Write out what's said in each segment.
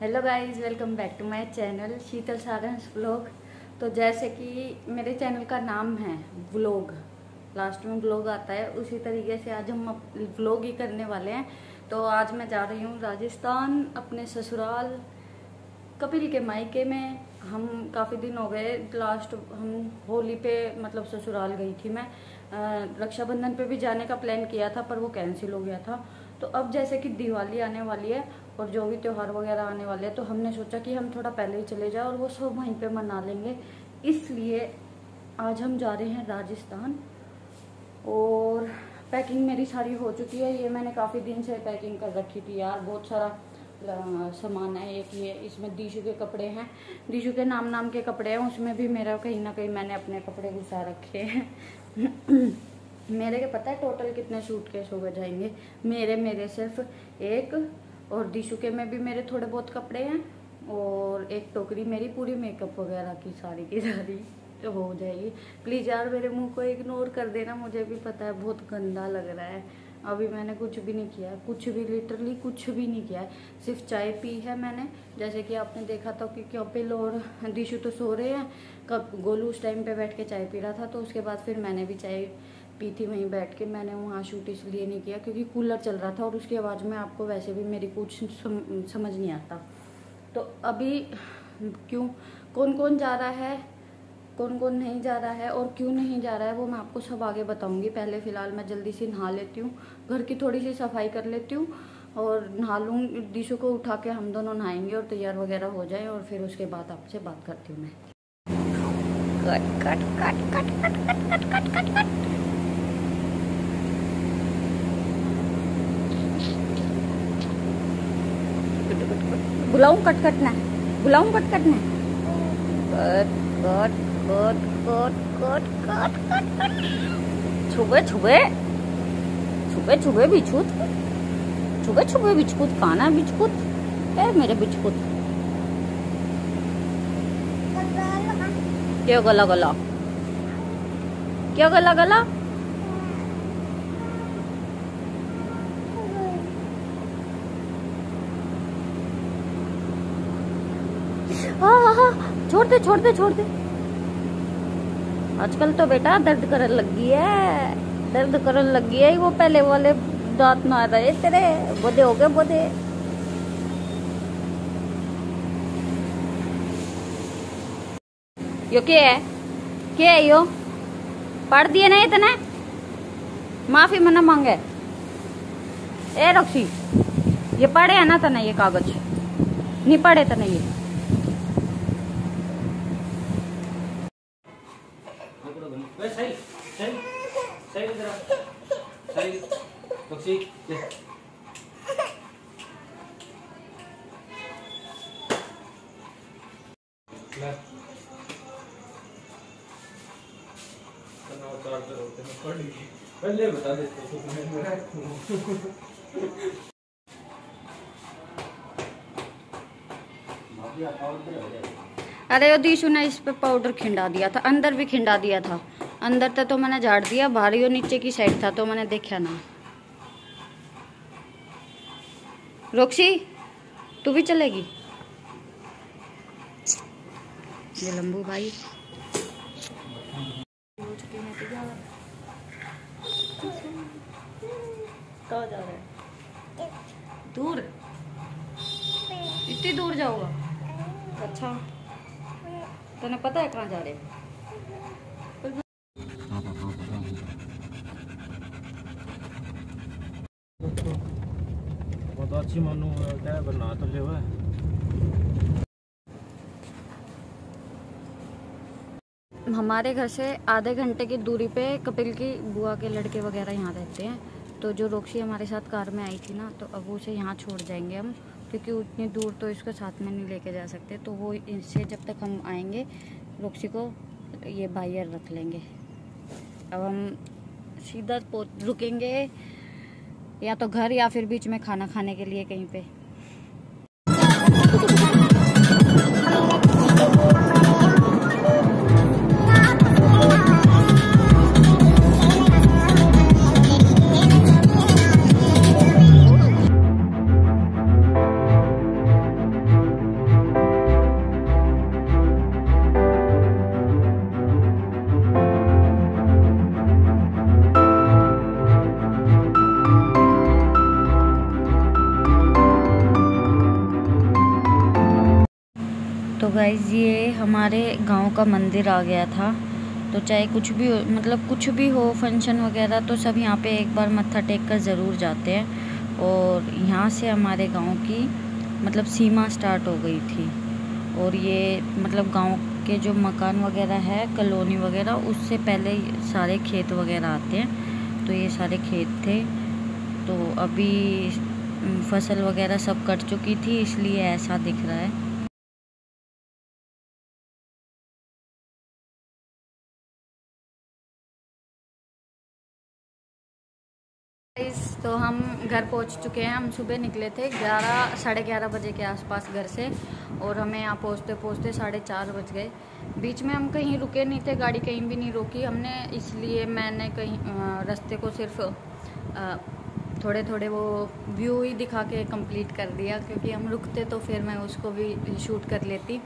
Hello guys, welcome back to my channel Sheetal Sarans vlog. तो जैसे कि मेरे चैनल का नाम है व्लॉग, लास्ट में व्लॉग आता है, उसी तरीके से आज हम व्लॉग ही करने वाले हैं। तो आज मैं जा रही हूँ राजस्थान, अपने ससुराल कपिल के मायके में। हम काफ़ी दिन हो गए, लास्ट हम होली पे मतलब ससुराल गई थी मैं। रक्षाबंधन पे भी जाने का प्लान किया था पर वो कैंसिल हो गया था। तो अब जैसे कि दिवाली आने वाली है और जो भी त्यौहार वगैरह आने वाले हैं, तो हमने सोचा कि हम थोड़ा पहले ही चले जाए और वो सब वहीं पे मना लेंगे। इसलिए आज हम जा रहे हैं राजस्थान। और पैकिंग मेरी सारी हो चुकी है। ये मैंने काफ़ी दिन से पैकिंग कर रखी थी यार, बहुत सारा सामान है। एक ये इसमें दीशु के कपड़े हैं, दीशु के नाम के कपड़े हैं, उसमें भी मेरा कहीं ना कहीं मैंने अपने कपड़े घुसा रखे हैं। मेरे के पता है टोटल कितने सूटकेस हो गए जाएंगे मेरे सिर्फ एक, और दीशु के में भी मेरे थोड़े बहुत कपड़े हैं, और एक टोकरी मेरी पूरी मेकअप वगैरह की सारी तो हो जाएगी। प्लीज़ यार मेरे मुंह को इग्नोर कर देना, मुझे भी पता है बहुत गंदा लग रहा है। अभी मैंने कुछ भी नहीं किया, कुछ भी लिटरली कुछ भी नहीं किया है, सिर्फ चाय पी है मैंने। जैसे कि आपने देखा था कि कपिल और दीशु तो सो रहे हैं, कब गोलू उस टाइम पे बैठ के चाय पी रहा था, तो उसके बाद फिर मैंने भी चाय पी थी वहीं बैठ के। मैंने वहाँ शूट इसलिए नहीं किया क्योंकि कूलर चल रहा था और उसकी आवाज़ में आपको वैसे भी मेरी कुछ समझ नहीं आता। तो अभी क्यों कौन कौन जा रहा है, कौन कौन नहीं जा रहा है और क्यों नहीं जा रहा है, वो मैं आपको सब आगे बताऊंगी। पहले फ़िलहाल मैं जल्दी से नहा लेती हूँ, घर की थोड़ी सी सफाई कर लेती हूँ और नहा लूँ। दीशु को उठा के हम दोनों नहाएंगे और तैयार वगैरह हो जाए, और फिर उसके बाद आपसे बात करती हूँ मैं। कट कट कट कट कट कट कट कट कट। बुलाऊं कट कटना है, बुलाऊं कट कटना है। कट कट कट कट कट कट कट। छुबे छुबे छुबे छुबे बिछुत, छुबे छुबे बिछकुत, काना बिछकुत है मेरे बिछकुत। क्या गला गला, क्या गला गला। छोड़ दे छोड़ दे छोड़ दे। आजकल तो बेटा दर्द करने लगी है, दर्द करने लगी है। वो पहले वाले दांत ना रहे तेरे, बोधे हो गए बोधे। यो क्या है यो, पढ़ दिए ना इतना, माफी मना मांगे। ए रक्षी, ये पढ़े है ना तना, ये कागज नहीं पढ़े तना ये। सही सही सही जरा सही रक्षी ले चार्जर होते हैं पड़ गई, पहले बता देते तो मैं अरे दीशु ने इस पे पाउडर खिंडा दिया था, अंदर भी खिंडा दिया था। अंदर तक तो मैंने झाड़ दिया, भारी और नीचे की साइड था तो मैंने देखा ना। रोक्सी तू भी चलेगी? ये लंबू भाई तो जा रहे हैं दूर, इतनी दूर जाऊंगा। अच्छा तूने पता है कहाँ जा रहे हैं? बहुत अच्छी मानो क्या बना तो ले हुआ। हमारे घर से आधे घंटे की दूरी पे कपिल की बुआ के लड़के वगैरह यहाँ रहते हैं। तो जो रोक्सी हमारे साथ कार में आई थी ना, तो अब उसे यहाँ छोड़ जाएंगे हम, क्योंकि उतनी दूर तो इसको साथ में नहीं लेके जा सकते। तो वो इनसे जब तक हम आएंगे रोक्सी को ये बाहर रख लेंगे। अब हम सीधा रुकेंगे या तो घर या फिर बीच में खाना खाने के लिए कहीं पे। गाइस ये हमारे गांव का मंदिर आ गया था। तो चाहे कुछ भी हो, मतलब कुछ भी हो फंक्शन वगैरह, तो सब यहाँ पे एक बार मत्था टेक कर ज़रूर जाते हैं। और यहाँ से हमारे गांव की मतलब सीमा स्टार्ट हो गई थी। और ये मतलब गांव के जो मकान वगैरह है, कॉलोनी वगैरह, उससे पहले सारे खेत वगैरह आते हैं। तो ये सारे खेत थे। तो अभी फसल वगैरह सब कट चुकी थी, इसलिए ऐसा दिख रहा है। तो हम घर पहुंच चुके हैं। हम सुबह निकले थे 11 साढ़े 11 बजे के आसपास घर से, और हमें यहाँ पहुंचते पहुंचते 4:30 बज गए। बीच में हम कहीं रुके नहीं थे, गाड़ी कहीं भी नहीं रोकी हमने, इसलिए मैंने कहीं रास्ते को सिर्फ थोड़े थोड़े वो व्यू ही दिखा के कंप्लीट कर दिया, क्योंकि हम रुकते तो फिर मैं उसको भी शूट कर लेती।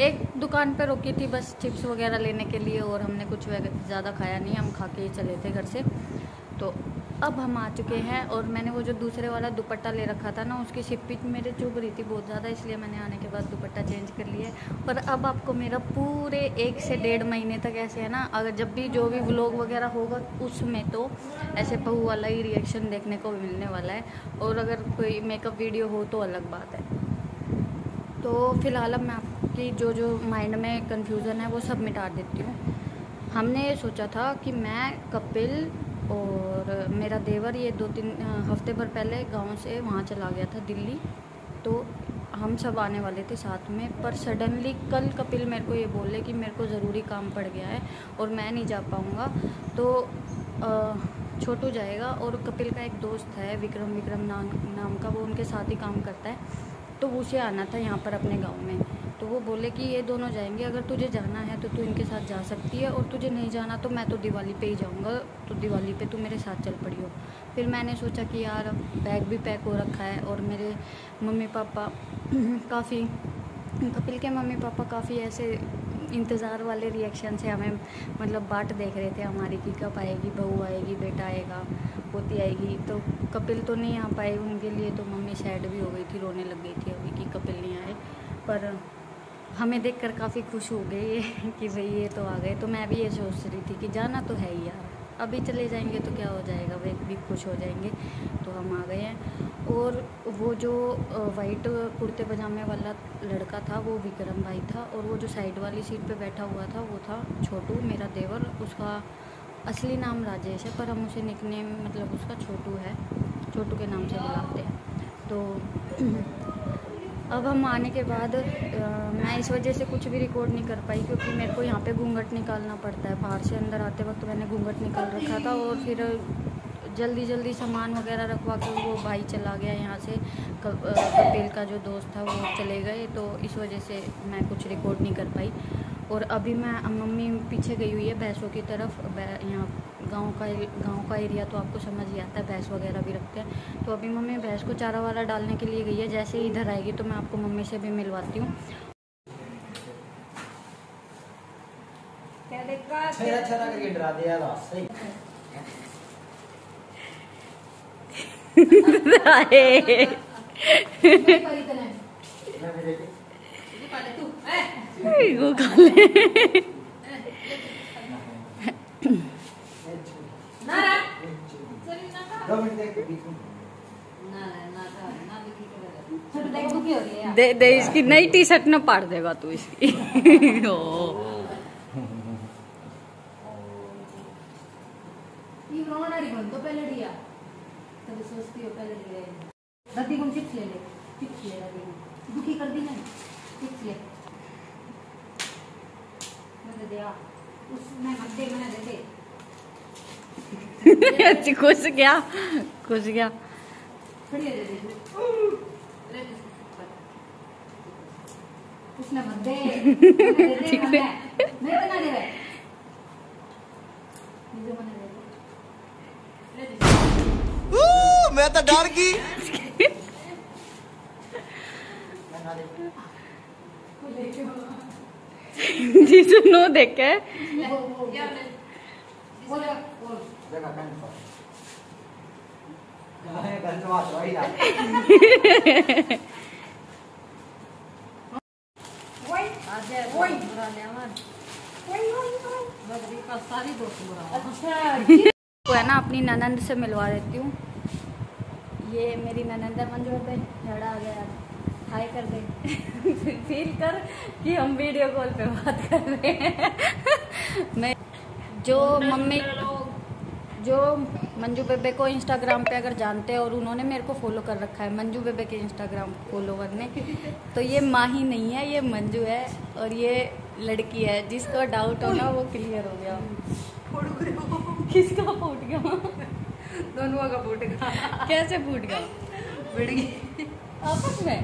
एक दुकान पर रुकी थी बस चिप्स वगैरह लेने के लिए, और हमने कुछ ज़्यादा खाया नहीं, हम खा के ही चले थे घर से। तो अब हम आ चुके हैं, और मैंने वो जो दूसरे वाला दुपट्टा ले रखा था ना, उसकी सिप्पी मेरे चुभ रही थी बहुत ज़्यादा, इसलिए मैंने आने के बाद दुपट्टा चेंज कर लिया है। पर अब आपको मेरा पूरे 1 से 1.5 महीने तक ऐसे है ना, अगर जब भी जो भी व्लॉग वगैरह होगा उसमें तो ऐसे बहू वाला ही रिएक्शन देखने को मिलने वाला है। और अगर कोई मेकअप वीडियो हो तो अलग बात है। तो फिलहाल अब मैं आपकी जो माइंड में कन्फ्यूज़न है वो सब मिटा देती हूँ। हमने ये सोचा था कि मैं, कपिल और मेरा देवर ये 2-3 हफ्ते भर पहले गांव से वहाँ चला गया था दिल्ली। तो हम सब आने वाले थे साथ में, पर सडनली कल कपिल मेरे को ये बोले कि मेरे को ज़रूरी काम पड़ गया है और मैं नहीं जा पाऊँगा। तो छोटू जाएगा, और कपिल का एक दोस्त है विक्रम नाम का, वो उनके साथ ही काम करता है। तो उसे आना था यहाँ पर अपने गांव में। तो वो बोले कि ये दोनों जाएंगे, अगर तुझे जाना है तो तू इनके साथ जा सकती है, और तुझे नहीं जाना तो मैं तो दिवाली पे ही जाऊँगा, तो दिवाली पे तू मेरे साथ चल पड़ी हो। फिर मैंने सोचा कि यार बैग भी पैक हो रखा है, और मेरे मम्मी पापा काफ़ी, कपिल के मम्मी पापा काफ़ी ऐसे इंतज़ार वाले रिएक्शन से हमें मतलब बाट देख रहे थे हमारी, कि कब आएगी बहू, आएगी बेटा आएगा, पोती आएगी। तो कपिल तो नहीं आ पाए, उनके लिए तो मम्मी सैड भी हो गई थी, रोने लग गई थी अभी कि कपिल नहीं आए। पर हमें देखकर काफ़ी खुश हो गई कि भाई ये तो आ गए। तो मैं भी ये सोच रही थी कि जाना तो है ही यार, अभी चले जाएंगे तो क्या हो जाएगा, वे भी खुश हो जाएंगे। तो हम आ गए हैं। और वो जो वाइट कुर्ते पजामे वाला लड़का था वो विक्रम भाई था, और वो जो साइड वाली सीट पे बैठा हुआ था वो था छोटू मेरा देवर। उसका असली नाम राजेश है, पर हम उसे निकनेम मतलब उसका छोटू है, छोटू के नाम से बुलाते हैं। तो अब हम आने के बाद मैं इस वजह से कुछ भी रिकॉर्ड नहीं कर पाई, क्योंकि मेरे को यहाँ पे घूंघट निकालना पड़ता है। बाहर से अंदर आते वक्त मैंने घूंघट निकाल रखा था, और फिर जल्दी सामान वगैरह रखवा के वो भाई चला गया यहाँ से, कपिल का जो दोस्त था वो चले गए। तो इस वजह से मैं कुछ रिकॉर्ड नहीं कर पाई। और अभी मैं मम्मी पीछे गई हुई है भैंसों की तरफ। यहाँ गांव का एरिया तो आपको समझ ही आता है, भैंस वगैरह भी रखते हैं। तो अभी मम्मी भैंस को चारा वाला डालने के लिए गई है। जैसे ही इधर आएगी तो मैं आपको मम्मी से भी मिलवाती हूँ। दे इसकी नई टी शर्ट न पाड़ देगा तू इसकी। दादी को चिप्स ले ले, चिप्स ले दादी को दुखी कर दी ना, चिप्स ले मैं दे आ उसमें मध्य में दे दे। खुश गया थोड़ी दे दे उसने मध्य दे दे मैं तो ना दे रहा मुझे मना दे मैं तो डर गई। जी सुनो देखे बदरी का सारी दोस्त बुरा। अच्छा को है ना अपनी ननंद से मिलवा देती हूँ। ये मेरी ननंद है मंजू पे झगड़ा आ गया, हाय कर दे फील कर कि हम वीडियो कॉल पे बात कर रहे हैं। मैं जो मंजू बेबे को इंस्टाग्राम पे अगर जानते हैं और उन्होंने मेरे को फॉलो कर रखा है मंजू बेबे के इंस्टाग्राम फॉलोवर ने, तो ये माही नहीं है, ये मंजू है और ये लड़की है। जिसको डाउट हो ना वो क्लियर हो गया। किसका फूट गया? दोनों का फूट गया। कैसे फूट गया? बढ़ गई आपस में।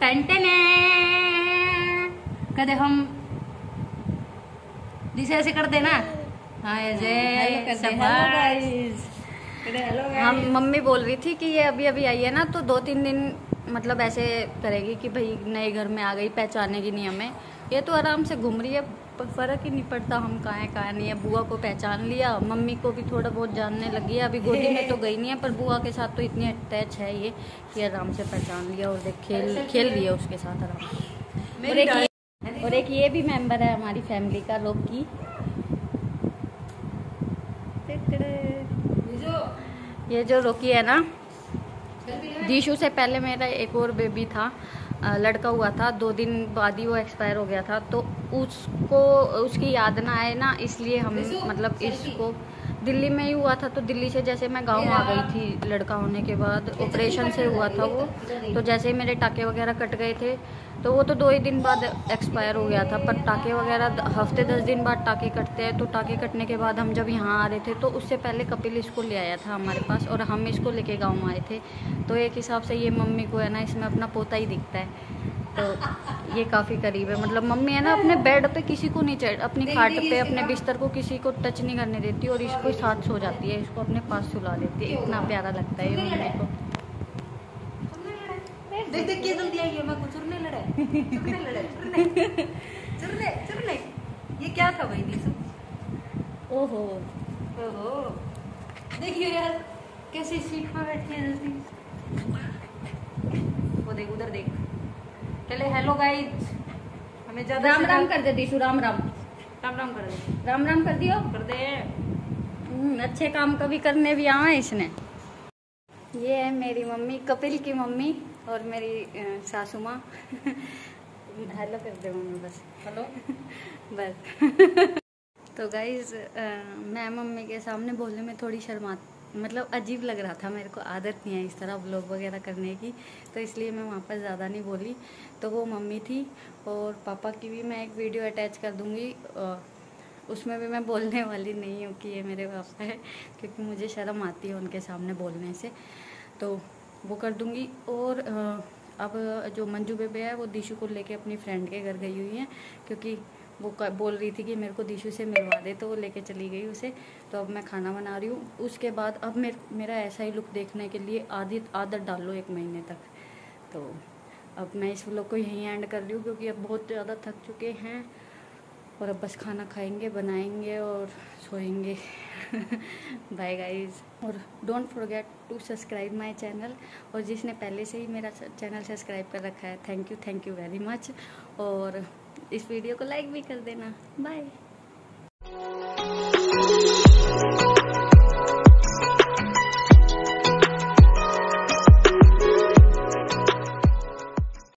टंटने कदे हम जिसे ऐसे कर देना। हाँ ऐसे हम मम्मी बोल रही थी कि ये अभी अभी आई है ना, तो 2-3 दिन मतलब ऐसे करेगी कि भाई नए घर में आ गई, पहचानेगी नहीं हमें। ये तो आराम से घूम रही है, फर्क ही नहीं पड़ता हम कहाँ नहीं है। बुआ को पहचान लिया, मम्मी को भी थोड़ा बहुत जानने लगी है। अभी गोदी में तो गई नहीं है, पर बुआ के साथ तो इतनी अटैच है ये कि आराम से पहचान लिया और देख खेल रही है उसके साथ आराम से। और एक ये भी मेंबर है हमारी फैमिली का, रोकी। ये जो रोकी है ना, दीशु से पहले मेरा एक और बेबी था, लड़का हुआ था। 2 दिन बाद ही वो एक्सपायर हो गया था, तो उसकी याद ना आए ना, इसलिए हम मतलब इसको दिल्ली में ही हुआ था। तो दिल्ली से जैसे मैं गांव आ गई थी लड़का होने के बाद, ऑपरेशन से हुआ था वो, तो जैसे ही मेरे टाके वगैरह कट गए थे, तो वो तो 2 ही दिन बाद एक्सपायर हो गया था। पर टाके वगैरह हफ्ते 10 दिन बाद टाके कटते हैं, तो टाके कटने के बाद हम जब यहाँ आ रहे थे तो उससे पहले कपिल इसको ले आया था हमारे पास और हम इसको लेके गाँव आए थे। तो एक हिसाब से ये मम्मी को है ना, इसमें अपना पोता ही दिखता है। तो ये काफ़ी करीब है। मतलब मम्मी है ना अपने बेड पे किसी को नहीं चढ़, अपनी खाट पे अपने बिस्तर को किसी को टच नहीं करने देती और इसको साथ सो जाती है, इसको अपने पास सुला देती है। इतना प्यारा लगता है ये मम्मी को। देख देख के जल्दी आई है, मैं कुछ चुरने चुरने। ये क्या था भाई दीसू? ओहो देखिए यार कैसी सीट पर बैठी है जल्दी। वो देख उधर देख। चले हेलो गाइस, हमें ज्यादा राम राम कर दे दीशु, राम राम कर दे, राम राम कर दियो, कर दे। अच्छे काम कभी करने भी आवा है इसने। ये है मेरी मम्मी, कपिल की मम्मी, और मेरी सासू माँ। हेलो कर दे मम्मी, बस हेलो बस। तो गाइज मैं मम्मी के सामने बोलने में थोड़ी मतलब अजीब लग रहा था मेरे को, आदत नहीं है इस तरह व्लॉग वगैरह करने की, तो इसलिए मैं वहाँ पर ज़्यादा नहीं बोली। तो वो मम्मी थी, और पापा की भी मैं एक वीडियो अटैच कर दूँगी, उसमें भी मैं बोलने वाली नहीं हूँ कि ये मेरे पापा है, क्योंकि मुझे शर्म आती है उनके सामने बोलने से, तो वो कर दूँगी। और अब जो मंजू बेबे है वो दीशु को लेके अपनी फ्रेंड के घर गई हुई है, क्योंकि वो बोल रही थी कि मेरे को दीशु से मिलवा दे, तो वो लेके चली गई उसे। तो अब मैं खाना बना रही हूँ। उसके बाद अब मेरा ऐसा ही लुक देखने के लिए आदत डाल लो 1 महीने तक। तो अब मैं इस व्लॉग को यहीं एंड कर रही हूँ, क्योंकि अब बहुत ज़्यादा थक चुके हैं और अब बस खाना खाएंगे, बनाएंगे और सोएंगे। बाय गाइज, और don't forget to subscribe my channel. और जिसने पहले से ही मेरा चैनल सब्सक्राइब कर रखा है, थैंक यू वेरी मच। और इस वीडियो को लाइक भी कर देना। बाय।